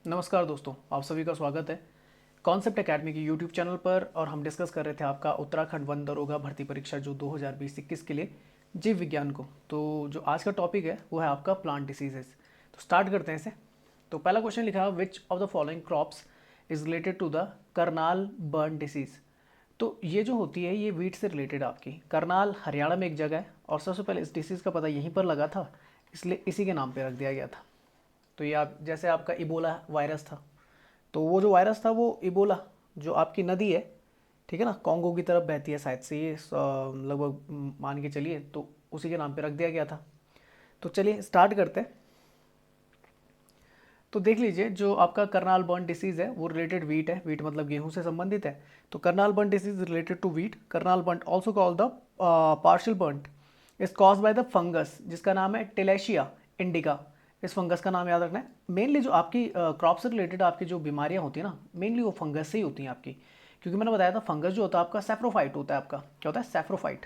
नमस्कार दोस्तों, आप सभी का स्वागत है कॉन्सेप्ट एकेडमी की यूट्यूब चैनल पर। और हम डिस्कस कर रहे थे आपका उत्तराखंड वन दरोगा भर्ती परीक्षा जो 2020-21 के लिए जीव विज्ञान को। तो जो आज का टॉपिक है वो है आपका प्लांट डिसीजेस। तो स्टार्ट करते हैं इसे। तो पहला क्वेश्चन लिखा है, which of the following crops is related to the Karnal बर्न डिसीज। तो ये जो होती है ये वीट से रिलेटेड आपकी। करनाल हरियाणा में एक जगह है और सबसे पहले इस डिसीज़ का पता यहीं पर लगा था, इसलिए इसी के नाम पे रख दिया गया था। तो ये आप जैसे आपका इबोला वायरस था, तो वो जो वायरस था वो इबोला जो आपकी नदी है, ठीक है ना, कॉन्गो की तरफ बहती है शायद से ये लगभग मान के चलिए, तो उसी के नाम पे रख दिया गया था। तो चलिए स्टार्ट करते हैं। तो देख लीजिए, जो आपका करनाल बर्न डिसीज़ है वो रिलेटेड वीट है। वीट मतलब गेहूं से संबंधित है। तो करनाल बर्न disease related to wheat. Karnal burn also called the partial burn is cause by the fungus जिसका नाम है टिलेशिया इंडिका। इस फंगस का नाम याद रखना है। मेनली जो आपकी क्रॉप से रिलेटेड आपकी जो बीमारियां होती है ना, मेनली वो फंगस से ही होती हैं आपकी। क्योंकि मैंने बताया था फंगस जो होता है आपका सैप्रोफाइट होता है। आपका क्या होता है? सैप्रोफाइट।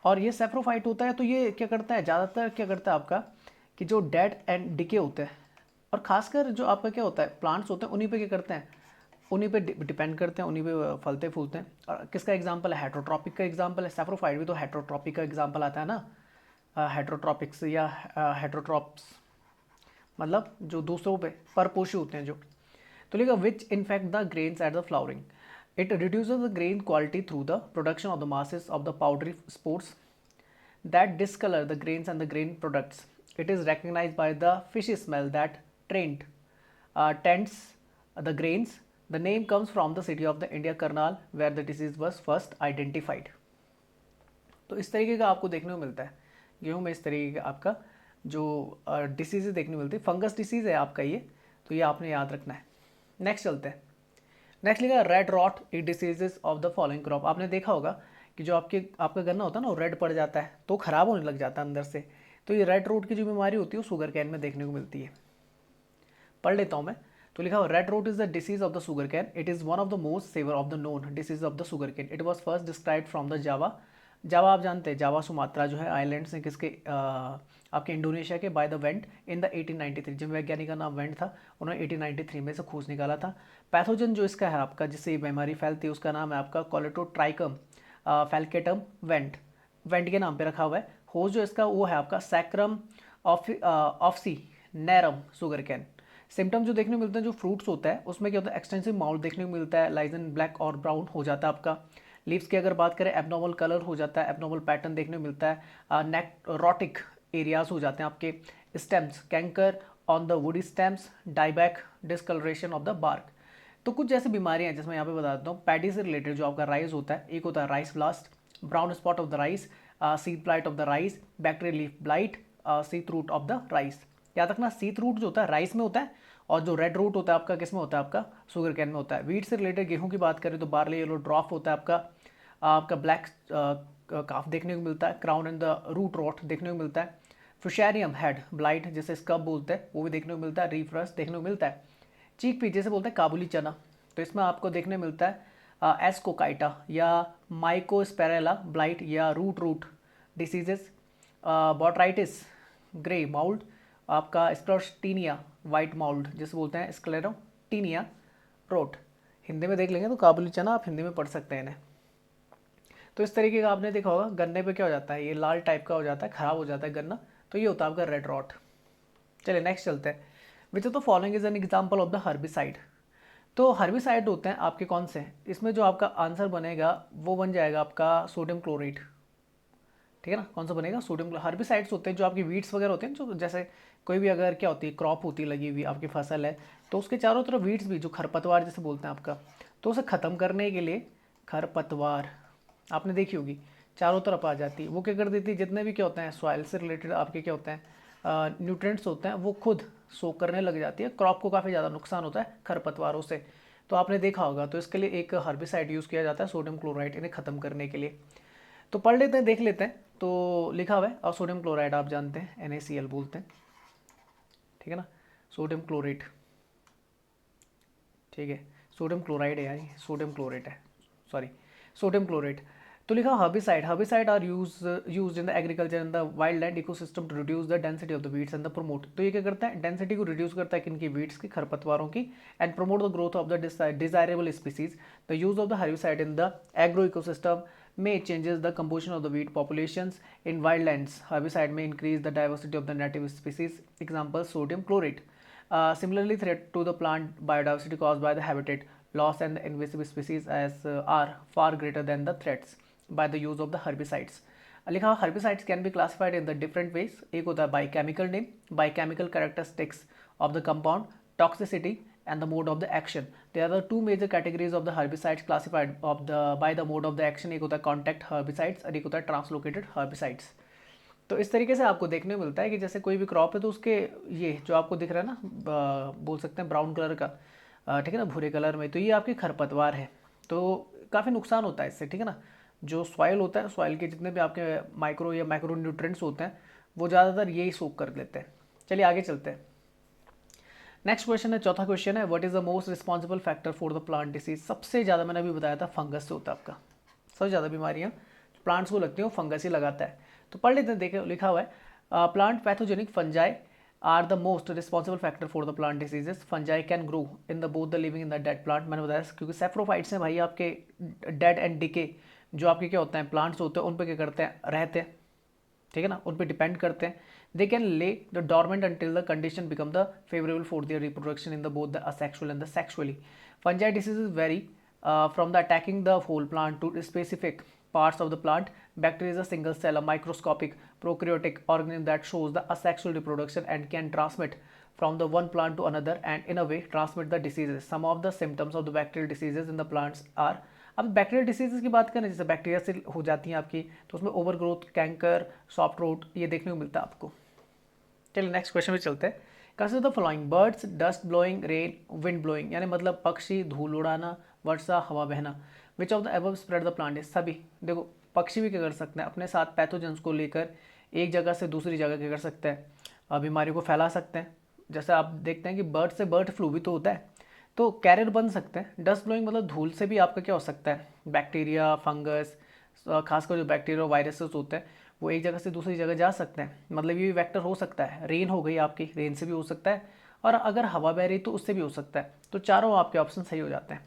और ये सैप्रोफाइट होता है तो ये क्या करता है, ज़्यादातर क्या करता है आपका कि जो डेड एंड डिके होते हैं, और खासकर जो आपका क्या होता है प्लांट्स होते हैं उन्हीं पे क्या करते हैं, उन्हीं पे डिपेंड करते हैं, उन्हीं पे फलते फूलते हैं। और किसका एग्जांपल है? हेट्रोट्रॉपिक का एग्जांपल है। सैप्रोफाइट भी तो हेट्रोट्रॉपिक का एग्जांपल आता है ना। हेट्रोट्रॉपिक्स या हेट्रोट्रॉप्स मतलब जो दूसरों पे परपोषी होते हैं जो। तो लिखा विच infect the grains at the flowering. It reduces the grain quality through the production of the masses of the powdery spores that discolor the grains and the grain products. It is recognized by the fishy smell that taints the grains. The name comes from the city of the India Karnal where the disease was first identified. तो इस तरीके का आपको देखने को मिलता है गेहूं में। इस तरीके का आपका जो डिसीज़ देखने को मिलती है, फंगस डिसीज़ है आपका ये। तो ये आपने याद रखना है। नेक्स्ट चलते हैं। नेक्स्ट लिखा रेड रॉट एक diseases of the following crop. आपने देखा होगा कि जो आपका गन्ना होता है ना वो रेड पड़ जाता है तो खराब होने लग जाता है अंदर से। तो ये रेड रोट की जो बीमारी होती है वो शुगर कैन में देखने को मिलती है। पढ़ लेता हूँ मैं। तो लिखा हुआ red rot is the disease of the sugar cane. It is one of the most severe of the known disease of the sugar cane. It was first describe from the Java. Java आप जानते हैं, Java Sumatra जो है islands हैं किसके, आपके Indonesia के, by the went in the 1893। जिन वैज्ञानिक का नाम वेंट था उन्होंने 1893 में से खोज निकाला था। पैथोजन जो इसका है आपका जिससे ये बीमारी फैलती है उसका नाम है आपका कोलेटोट्राइकम फैल्केटम वेंट। वेंट के नाम पे रखा हुआ है। होस्ट जो इसका वो है आपका सैक्रम ऑफसी नैरम शुगर कैन। सिम्टम जो देखने को मिलते हैं, जो फ्रूट्स होता है उसमें क्या होता है, एक्सटेंसिव माउल्ट देखने को मिलता है, लाइजन ब्लैक और ब्राउन हो जाता है आपका। लीव्स की अगर बात करें एबनॉर्मल कलर हो जाता है, एबनॉर्मल पैटर्न देखने को मिलता है। नेक्रोटिक एरियाज हो जाते हैं आपके। Stems canker on the woody stems, dieback discolouration of the bark. तो कुछ जैसी बीमारियां हैं जिसमें यहाँ पे बता देता हूँ। पैडी से रिलेटेड जो आपका राइस होता है, एक होता है rice blast, brown spot of the rice, seed blight of the rice, bacterial leaf blight, sheath rot of the rice. याद रखना सीथ रूट जो होता है राइस में होता है, और जो रेड रूट होता है आपका किस में होता है, आपका शुगर कैन में होता है। वीट से रिलेटेड गेहूं की बात करें तो बार्ली येलो ड्रॉप होता है आपका ब्लैक काफ देखने को मिलता है, crown and the root rot देखने को मिलता है। फुशैरियम हेड ब्लाइट जिसे स्कब बोलते हैं वो भी देखने को मिलता है। रीफ्रस देखने को मिलता है। चीक पी जैसे बोलते हैं काबुली चना, तो इसमें आपको देखने मिलता है एस्कोकाइटा या माइकोस्पेरेला ब्लाइट या root root diseases. Botrytis grey mould, आपका स्क्लेरोटीनिया वाइट माउल्ड जिसे बोलते हैं स्क्लेरोटीनिया रोट। हिंदी में देख लेंगे तो काबुली चना आप हिंदी में पढ़ सकते हैं इन्हें। तो इस तरीके का आपने देखा होगा गन्ने पे क्या हो जाता है, ये लाल टाइप का हो जाता है, खराब हो जाता है गन्ना, तो ये होता है आपका रेड रॉट। चलिए नेक्स्ट चलते हैं। विच of the following is an example of the herbicide. तो हर्बिसाइड होते हैं आपके कौन से, इसमें जो आपका आंसर बनेगा वो बन जाएगा आपका सोडियम क्लोराइड। ठीक है ना, कौन सा बनेगा? सोडियम। हर्बिसाइड्स होते हैं जो आपकी वीड्स वगैरह होते हैं, जो जैसे कोई भी अगर क्या होती है क्रॉप होती है लगी हुई आपकी फसल है, तो उसके चारों तरफ वीड्स भी, जो खरपतवार जैसे बोलते हैं आपका, तो उसे ख़त्म करने के लिए खरपतवार आपने देखी होगी चारों तरफ आ जाती है। वो क्या कर देती है, जितने भी क्या होते हैं सॉइल से रिलेटेड आपके क्या होते हैं न्यूट्रिएंट्स होते हैं, वो खुद सोक करने लग जाती है। क्रॉप को काफ़ी ज़्यादा नुकसान होता है खरपतवारों से, तो आपने देखा होगा। तो इसके लिए एक हर्बिसाइड यूज़ किया जाता है सोडियम क्लोराइड, इन्हें ख़त्म करने के लिए। तो पढ़ लेते हैं, देख लेते हैं। तो लिखा हुआ है, और सोडियम क्लोराइड आप जानते हैं NaCl बोलते हैं, ठीक है ना, सोडियम क्लोराइड। ठीक है, सोडियम क्लोराइड है यार, सोडियम क्लोरेट है, सॉरी सोडियम क्लोरेट। तो लिखा herbicide, herbicide are used in the agriculture in the wild land ecosystem to reduce the density of the weeds and the promote. तो ये क्या करता है, डेंसिटी को रिड्यूस करता है किनकी, वीड्स की, खरपतवारों की, and promote the growth of the desirable species. The use of the herbicide in the agro ecosystem may changes the composition of the weed populations in wildlands. Herbicide may increase the diversity of the native species. Example, sodium chlorate. Similarly, threat to the plant biodiversity caused by the habitat loss and the invasive species are far greater than the threats by the use of the herbicides. लिखा herbicides can be classified in the different ways. एक होता है by chemical name, by chemical characteristics of the compound, toxicity, and the mode of the action. There are two major categories of the herbicides classified by the mode of the action. एक होता है contact herbicides और एक होता है translocated herbicides. तो इस तरीके से आपको देखने को मिलता है कि जैसे कोई भी क्रॉप है तो उसके ये जो आपको दिख रहा है ना, बोल सकते हैं ब्राउन कलर का, ठीक है ना, भूरे कलर में, तो ये आपकी खरपतवार है। तो काफ़ी नुकसान होता है इससे, ठीक है ना। जो सॉइल होता है, सॉइल के जितने भी आपके माइक्रो या माइक्रो न्यूट्रेंट्स होते हैं वो ज़्यादातर यही सोक कर लेते हैं। चलिए आगे चलते हैं। नेक्स्ट क्वेश्चन है, चौथा क्वेश्चन है, what is the most responsible factor for the plant disease. सबसे ज़्यादा मैंने अभी बताया था फंगस से होता है आपका, सबसे ज़्यादा बीमारियाँ प्लांट्स को लगती हैं वो फंगस ही लगाता है। तो पढ़ लेते हैं, देखे लिखा हुआ है, plant pathogenic fungi are the most responsible factor for the plant diseases. Fungi can grow in the both the living in the dead plant. मैंने बताया क्योंकि सेफ्रोफाइट्स हैं भाई आपके डेड एंड डिके जो आपके क्या होते हैं प्लांट्स होते हैं उन पर क्या करते हैं, रहते हैं, ठीक है ना, उन पर डिपेंड करते हैं। They can lay the dormant until the condition become the favorable for their reproduction in the both the asexual and the sexually. Fungi diseases vary from the attacking the whole plant to specific parts of the plant. Bacteria is a single cell, a microscopic prokaryotic organism that shows the asexual reproduction and can transmit from the one plant to another and in a way transmit the diseases. Some of the symptoms of the bacterial diseases in the plants are, अब bacterial diseases की बात करें, जैसे bacteria से हो जाती हैं आपकी, तो उसमें ओवरग्रोथ, कैंकर, सॉफ्ट रोट, ये देखने को मिलता है आपको। चलिए नेक्स्ट क्वेश्चन में चलते हैं। Consider the following, birds, dust blowing, rain, wind blowing, यानी मतलब पक्षी, धूल उड़ाना, वर्षा, हवा बहना। विच of the above spread the plant is, सभी। देखो पक्षी भी क्या कर सकते हैं, अपने साथ पैथोजेंस को लेकर एक जगह से दूसरी जगह क्या कर सकते हैं, बीमारी को फैला सकते हैं। जैसे आप देखते हैं कि बर्ड से बर्ड फ्लू भी तो होता है, तो कैरियर बन सकते हैं। डस्ट ब्लोइंग मतलब धूल से भी आपका क्या हो सकता है, बैक्टीरिया, फंगस, खासकर जो बैक्टीरिया वायरसेस होते हैं वो एक जगह से दूसरी जगह जा सकते हैं, मतलब ये भी वेक्टर हो सकता है। रेन हो गई आपकी, रेन से भी हो सकता है, और अगर हवा बह रही तो उससे भी हो सकता है। तो चारों आपके ऑप्शन सही हो जाते हैं,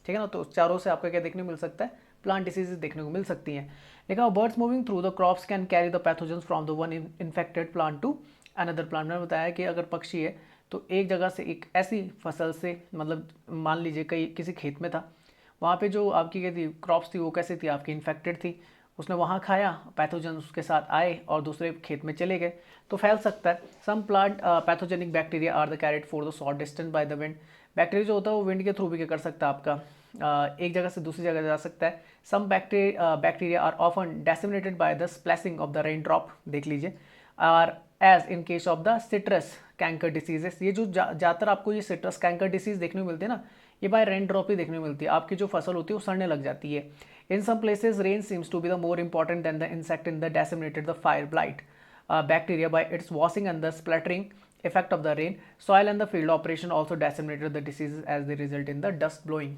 ठीक है ना। तो चारों से आपका क्या देखने को मिल सकता है, प्लांट डिसीजेज देखने को मिल सकती हैं। लिखा, birds moving through the crops can carry the pathogens from the one infected plant to another plant. मैंने बताया कि अगर पक्षी है तो एक जगह से एक ऐसी फसल से, मतलब मान लीजिए कहीं किसी खेत में था, वहाँ पे जो आपकी क्या थी क्रॉप्स थी वो कैसी थी, आपकी इन्फेक्टेड थी, उसने वहाँ खाया, पैथोजन उसके साथ आए और दूसरे खेत में चले गए, तो फैल सकता है। Some plant pathogenic bacteria are the carried for the short distance by the wind. Bacteria जो होता है वो विंड के थ्रू भी क्या कर सकता है आपका, एक जगह से दूसरी जगह जा सकता है। Some bacteria are often disseminated by the splashing of the rain drop, देख लीजिए, are as in case of the citrus canker diseases. ये जो ज़्यादातर आपको ये सिट्रस कैंकर डिसीज देखने को मिलती है ना, ये बाय रेन ड्रॉप ही देखने को मिलती है। आपकी जो फसल होती है वो सड़ने लग जाती है। In some places rain seems to be the more important than the insect in the disseminated the fire blight bacteria by its washing and the splattering effect of the rain. Soil and the field operation also decimated the diseases as they result in the dust blowing.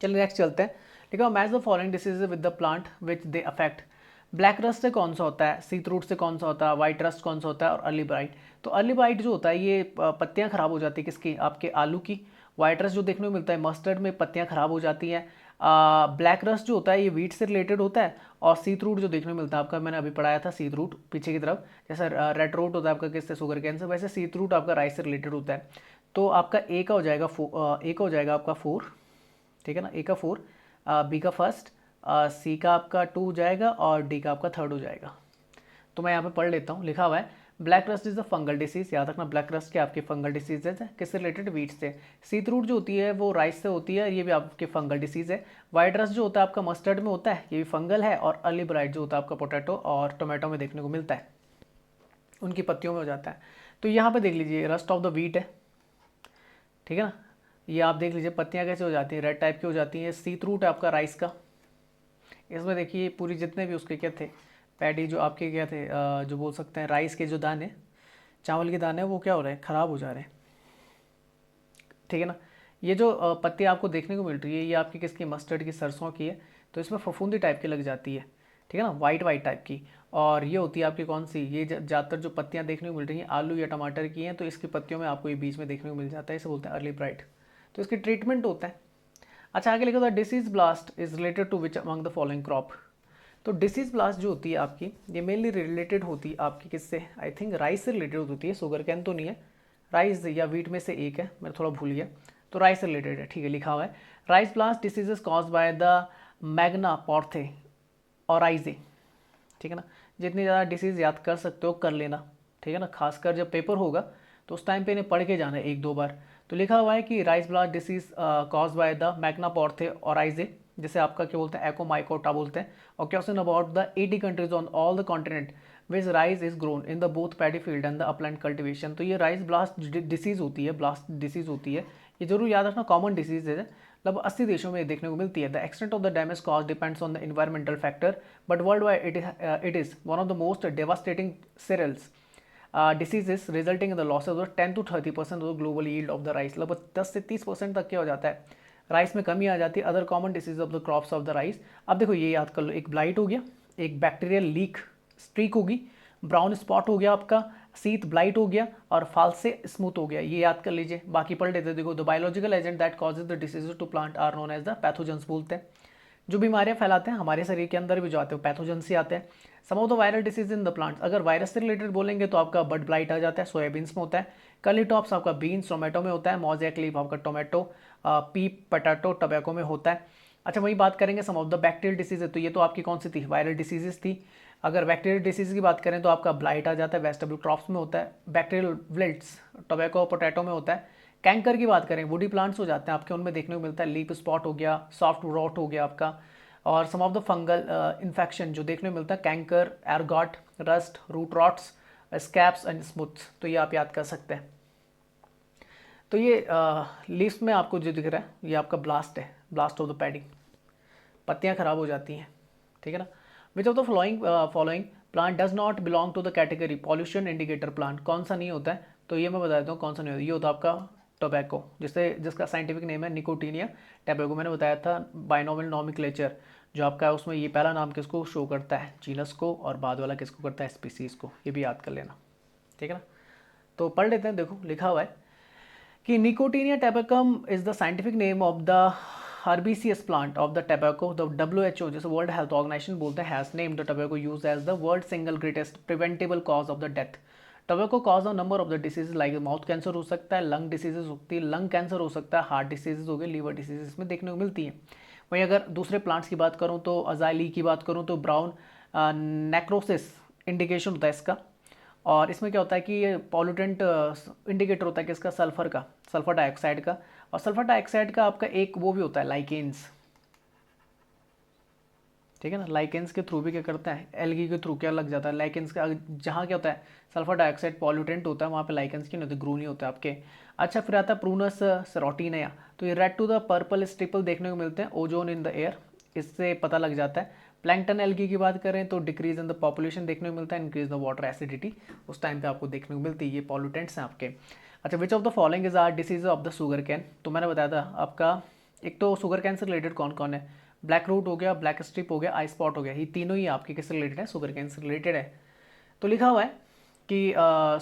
चलिए next चलते हैं। लिखा, match the following diseases with the plant which they affect. Black rust से कौन सा होता है, sheath root से कौन सा होता है, वाइट रस्ट कौन सा होता है, और अर्ली ब्राइट। तो अर्ली ब्राइट जो होता है ये पत्तियां खराब हो जाती है किसकी, आपके आलू की। वाइट रस्ट जो देखने को मिलता है मस्टर्ड में, पत्तियां खराब हो जाती हैं। ब्लैक रस्ट जो होता है ये वीट से रिलेटेड होता है। और सीथ रूट जो देखने को मिलता है आपका, मैंने अभी पढ़ाया था सीथ रूट पीछे की तरफ, जैसे रेड रूट होता है आपका किससे, शुगर कैन से, वैसे सीथ रूट आपका राइस से रिलेटेड होता है। तो आपका ए का हो जाएगा ए का हो जाएगा आपका 4, ठीक है ना, ए का 4, बी का फर्स्ट, सी का आपका 2 हो जाएगा और डी का आपका 3rd हो जाएगा। तो मैं यहाँ पे पढ़ लेता हूँ। लिखा हुआ है, black rust is a fungal disease. याद रखना ब्लैक रस्ट के आपके फंगल डिसीजेज है, किससे रिलेटेड, वीट से। सीथ रूट जो होती है वो राइस से होती है, ये भी आपके फंगल डिसीज है। वाइट रस्ट जो होता है आपका मस्टर्ड में होता है, ये भी फंगल है। और अर्ली ब्राइट जो होता है आपका पोटैटो और टोमेटो में देखने को मिलता है, उनकी पत्तियों में हो जाता है। तो यहाँ पे देख लीजिए रस्ट ऑफ द वीट है, ठीक है ना, ये आप देख लीजिए पत्तियाँ कैसे हो जाती हैं, रेड टाइप की हो जाती हैं। सीथ रूट है आपका राइस का, इसमें देखिए पूरी जितने भी उसके क्या थे, पैडी जो आपके क्या थे, जो बोल सकते हैं राइस के जो दाने, चावल के दाने, वो क्या हो रहे हैं, ख़राब हो जा रहे हैं, ठीक है ना। ये जो पत्ती आपको देखने को मिल रही है ये आपकी किसकी, मस्टर्ड की, सरसों की है। तो इसमें फफूंदी टाइप की लग जाती है, ठीक है ना, वाइट वाइट टाइप की। और ये होती है आपकी कौन सी, ये ज़्यादातर जो पत्तियाँ देखने को मिल रही हैं आलू या टमाटर की हैं, तो इसकी पत्तियों में आपको ये बीच में देखने को मिल जाता है, इसे बोलते हैं अर्ली ब्राइट। तो इसकी ट्रीटमेंट होता है। अच्छा आगे लिखा था disease blast is related to which among the following crop. तो डिसीज ब्लास्ट जो होती है आपकी, ये मेनली रिलेटेड होती है आपकी किससे, आई थिंक राइस से रिलेटेड होती है, शुगर कैन तो नहीं है, राइस या वीट में से एक है, मैं थोड़ा भूल गया, तो राइस से रिलेटेड है, ठीक है, लिखा हुआ है rice blast disease is cause by the magnaporthe oryzae, ठीक है ना। जितनी ज़्यादा डिसीज़ याद कर सकते हो कर लेना, ठीक है ना, खासकर जब पेपर होगा तो उस टाइम पे इन्हें पढ़ के जाना है एक दो बार। तो लिखा हुआ है कि rice blast disease cause by the magnaporthe oryzae, जिसे आपका क्या बोलते हैं एकोमाइकोटा बोलते हैं, और question about the 80 countries on all the continent which rice is grown in the both paddy field and the upland cultivation. तो ये राइस ब्लास्ट डिसीज़ होती है, ब्लास्ट डिसीज़ होती है, ये जरूर याद रखना, कॉमन डिसीज है, लगभग 80 देशों में देखने को मिलती है। The extent of the damage cause depends on the environmental factor, but world wide it is one of the most devastating cereals diseases resulting in the losses of 10 to 30% of the global yield of the rice। लगभग 10 से 30% तक क्या हो जाता है, rice में कमी आ जाती है। Other common disease of the crops of the rice, अब देखो ये याद कर लो, एक ब्लाइट हो गया, एक बैक्टीरियल लीक स्ट्रीक होगी, ब्राउन स्पॉट हो गया आपका, सीथ ब्लाइट हो गया, और फालसे स्मूथ हो गया, ये याद कर लीजिए। बाकी पढ़ लेते देखो, the biological agent that causes the diseases to plant are known as the pathogens बोलते हैं। जो बीमारियां फैलाते हैं हमारे शरीर के अंदर भी जो आते हैं पैथोजन से आते हैं। Some of the viral disease in the plants, अगर वायरस से रिलेटेड बोलेंगे तो आपका बड ब्लाइट आ जाता है, सोयाबीन्स में होता है, कर्लीटॉप्स आपका बीन्स टोमेटो में होता है, मोज़ेक लीफ आपका टोमेटो, पीप पोटैटो टोबैको में होता है। अच्छा वही बात करेंगे सम ऑफ द बैक्टीरियल डिसीज है, तो ये तो आपकी कौन सी थी, वायरल डिसीजेज थी। अगर बैक्टीरियल डिसीज की बात करें तो आपका ब्लाइट आ जाता है, वेजिटेबल क्रॉप्स में होता है, बैक्टीरियल विल्ट्स टोबैको पोटैटो में होता है। कैंकर की बात करें वुडी प्लांट्स हो जाते हैं आपके, उनमें देखने को मिलता है, लीफ स्पॉट हो गया, सॉफ्ट रॉट हो गया आपका। और some of the fungal infection जो देखने को मिलता है, canker, ergot, rust, root rots, scabs and smuts, तो ये आप याद कर सकते हैं। तो ये लिस्ट में आपको जो दिख रहा है ये आपका ब्लास्ट है, ब्लास्ट ऑफ द पैडी, पत्तियां खराब हो जाती हैं, ठीक है ना। Which of the following plant does not belong to the category pollution indicator plant, कौन सा नहीं होता है, तो ये मैं बता देता हूँ कौन सा नहीं होता, ये होता है आपका टोबैको, जिसका साइंटिफिक नेम है निकोटीनिया टोबैको, मैंने बताया था बाइनोमियल नॉमेनक्लेचर जो आपका है उसमें ये पहला नाम किसको शो करता है, जीनस को, और बाद वाला किसको करता है, स्पीसीज को, ये भी याद कर लेना, ठीक है ना। तो पढ़ लेते हैं, देखो लिखा हुआ है कि nicotiana tabacum is the scientific name of the herbaceous plant of the tobacco। The WHO जैसे वर्ल्ड हेल्थ ऑर्गेनाइजेशन बोलते हैं has named the tobacco used as the world single greatest preventable cause of the death. Tobacco cause of number of the disease like mouth cancer हो सकता है, lung diseases होती है, lung cancer हो सकता है, हार्ट डिसीजेज हो गए, लीवर डिसीजेज में देखने को मिलती है। वहीं अगर दूसरे प्लांट्स की बात करूँ तो अजाइली की बात करूँ तो ब्राउन नेक्रोसिस इंडिकेशन होता है इसका, और इसमें क्या होता है कि ये पॉल्यूटेंट इंडिकेटर होता है किसका, सल्फर का, सल्फर डाइऑक्साइड का, और सल्फर डाइऑक्साइड का आपका एक वो भी होता है लाइकेन्स, ठीक है ना। लाइकेन्स के थ्रू भी क्या करता है, एल्गी के थ्रू क्या लग जाता है, लाइकेन्स का जहाँ क्या होता है सल्फर डाइऑक्साइड पॉल्यूटेंट होता है वहाँ पे लाइकेन्स की नहीं होती, ग्रू नहीं होते आपके। अच्छा फिर आता है प्रूनस सेरोटिनिया, तो ये red to the purple stipple देखने को मिलते हैं, ओजोन इन द एयर, इससे पता लग जाता है। प्लैंकटन एल्गी की बात करें तो डिक्रीज इन द पॉपुलेशन देखने को मिलता है, इंक्रीज द वाटर एसिडिटी उस टाइम पे आपको देखने को मिलती है, ये पॉल्यूटेंट्स हैं आपके। अच्छा which of the following is are disease of the sugar cane, तो मैंने बताया था आपका, एक तो शुगर कैन से रिलेटेड कौन कौन है, ब्लैक रूट हो गया, ब्लैक स्ट्रिप हो गया, आई स्पॉट हो गया, ये तीनों ही आपके किससे रिलेटेड है, शुगर कैन से रिलेटेड है। तो लिखा हुआ है कि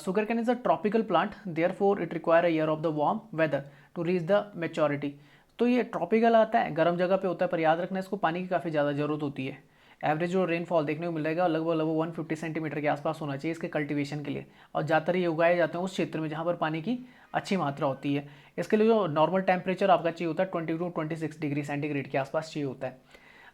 sugar cane is a tropical plant therefore it require a year of the warm weather to reach the maturity. तो ये ट्रॉपिकल आता है, गर्म जगह पे होता है, पर याद रखना इसको पानी की काफ़ी ज़्यादा जरूरत होती है। एवरेज जो रेनफॉल देखने को मिलेगा लगभग 150 सेंटीमीटर के आसपास होना चाहिए इसके कल्टीवेशन के लिए, और ज़्यादातर ये उगाए जाते हैं उस क्षेत्र में जहाँ पर पानी की अच्छी मात्रा होती है। इसके लिए जो नॉर्मल टेम्परेचर आपका चाहिए होता है 20 to 26 डिग्री सेंटीग्रेड के आसपास चाहिए होता है।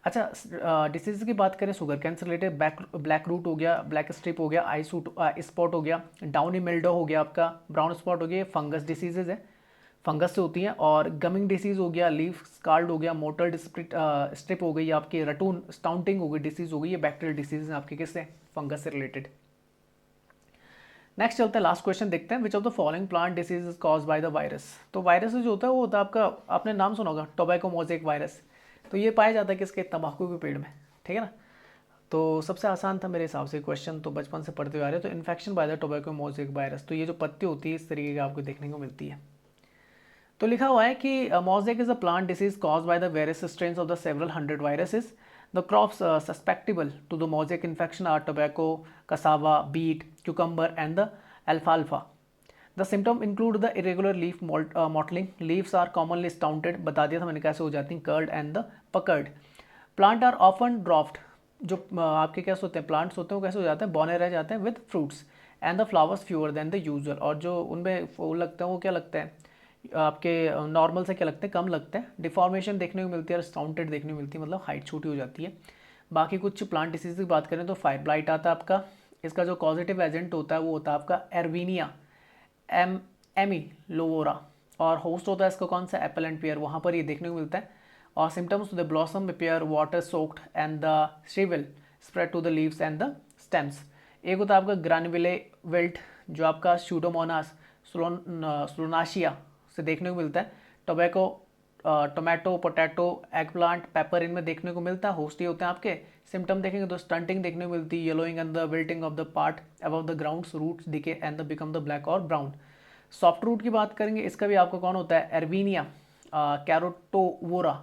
अच्छा डिसीज़ की बात करें शुगर कैन से रिलेटेड, ब्लैक रूट हो गया, ब्लैक स्ट्रिप हो गया, आई सूट स्पॉट हो गया, डाउनी मिल्डो हो गया आपका, ब्राउन स्पॉट हो गया, फंगस डिसीजेज है, फंगस से होती हैं, और गमिंग डिसीज़ हो गया, लीफ स्कार्ड हो गया, मोटर स्ट्रिप हो गई आपकी, रटून स्टाउंटिंग हो गई डिसीज़ हो गई, ये बैक्टीरियल डिसीज हैं आपके किससे, फंगस से रिलेटेड। नेक्स्ट चलते हैं, लास्ट क्वेश्चन देखते हैं, विच of the following plant disease is cause by the virus. तो वायरस जो होता है वो होता है आपका, आपने नाम सुना होगा टोबैको मोज़ेक वायरस, तो ये पाया जाता है किसके, तंबाकू के पेड़ में, ठीक है ना। तो सबसे आसान था मेरे हिसाब से क्वेश्चन, तो बचपन से पढ़ते हुए आ रहे हैं। तो infection by the tobacco mosaic virus, तो ये जो पत्ती होती है इस तरीके की आपको देखने को मिलती है। तो लिखा हुआ है कि mosaic is a plant disease cause by the various strains of the several 100 viruses. The crops susceptible to the mosaic infection are tobacco, cassava, beet, cucumber and the alfalfa. The symptom include the irregular leaf mottling. Leaves are commonly stunted. बता दिया था मैंने कैसे हो जाती हैं, curled and the puckered. Plant are often dwarfed. जो आपके कैसे होते हैं प्लांट्स होते हैं वो कैसे हो जाते हैं, बौने रह जाते हैं with fruits. And the flowers fewer than the usual. और जो उनमें फूल लगते हैं वो क्या लगते हैं आपके नॉर्मल से क्या लगते हैं, कम लगते हैं. डिफॉर्मेशन देखने को मिलती है और स्टाउंटेड देखने को मिलती है, मतलब हाइट छोटी हो जाती है. बाकी कुछ प्लांट डिसीज की बात करें तो फायर ब्लाइट आता है आपका. इसका जो पॉजिटिव एजेंट होता है वो होता है आपका एरवीनिया एमी लोवोरा. और होस्ट होता है इसका कौन सा, एप्पल एंड पेयर, वहाँ पर ये देखने को मिलता है. और symptoms the blossom appear water soaked and the shrivel spread to the leaves and the stems. एक होता है आपका ग्रानुले विल्ट जो आपका स्यूडोमोनास स्लोनाशिया से देखने को मिलता है. Tobacco, tomato, potato, egg plant, paper इनमें देखने को मिलता है. होस्ट ही होते हैं आपके. सिम्टम देखेंगे तो स्टंटिंग देखने को मिलती है, yellowing and the wilting of the part above the grounds, roots decay and the become the black और ब्राउन. सॉफ्ट रूट की बात करेंगे, इसका भी आपका कौन होता है, एरवीनिया कैरोटोवोरा.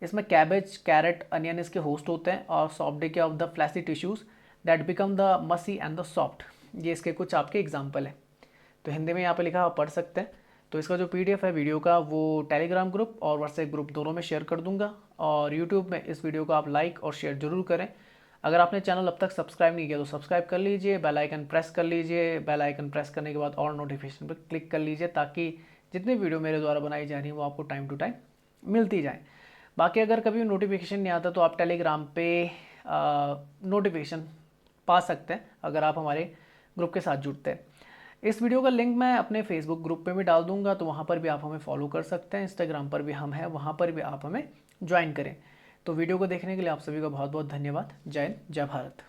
इसमें कैबेज, कैरेट, अनियन इसके होस्ट होते हैं. और soft decay of the fleshy tissues that become the mushy and the soft. ये इसके कुछ आपके एग्जाम्पल है. तो हिंदी में यहाँ पे लिखा आप पढ़ सकते हैं. तो इसका जो पीडीएफ है वीडियो का वो टेलीग्राम ग्रुप और व्हाट्सएप ग्रुप दोनों में शेयर कर दूंगा. और यूट्यूब में इस वीडियो को आप लाइक और शेयर जरूर करें. अगर आपने चैनल अब तक सब्सक्राइब नहीं किया तो सब्सक्राइब कर लीजिए, बेल आइकन प्रेस कर लीजिए. बेल आइकन प्रेस करने के बाद और नोटिफिकेशन पर क्लिक कर लीजिए ताकि जितनी वीडियो मेरे द्वारा बनाई जा रही है वो आपको टाइम टू टाइम मिलती जाए. बाकी अगर कभी नोटिफिकेशन नहीं आता तो आप टेलीग्राम पे नोटिफिकेशन पा सकते हैं अगर आप हमारे ग्रुप के साथ जुड़ते हैं. इस वीडियो का लिंक मैं अपने फेसबुक ग्रुप पे भी डाल दूंगा, तो वहाँ पर भी आप हमें फॉलो कर सकते हैं. इंस्टाग्राम पर भी हम हैं, वहाँ पर भी आप हमें ज्वाइन करें. तो वीडियो को देखने के लिए आप सभी का बहुत बहुत धन्यवाद. जय हिंद, जय भारत.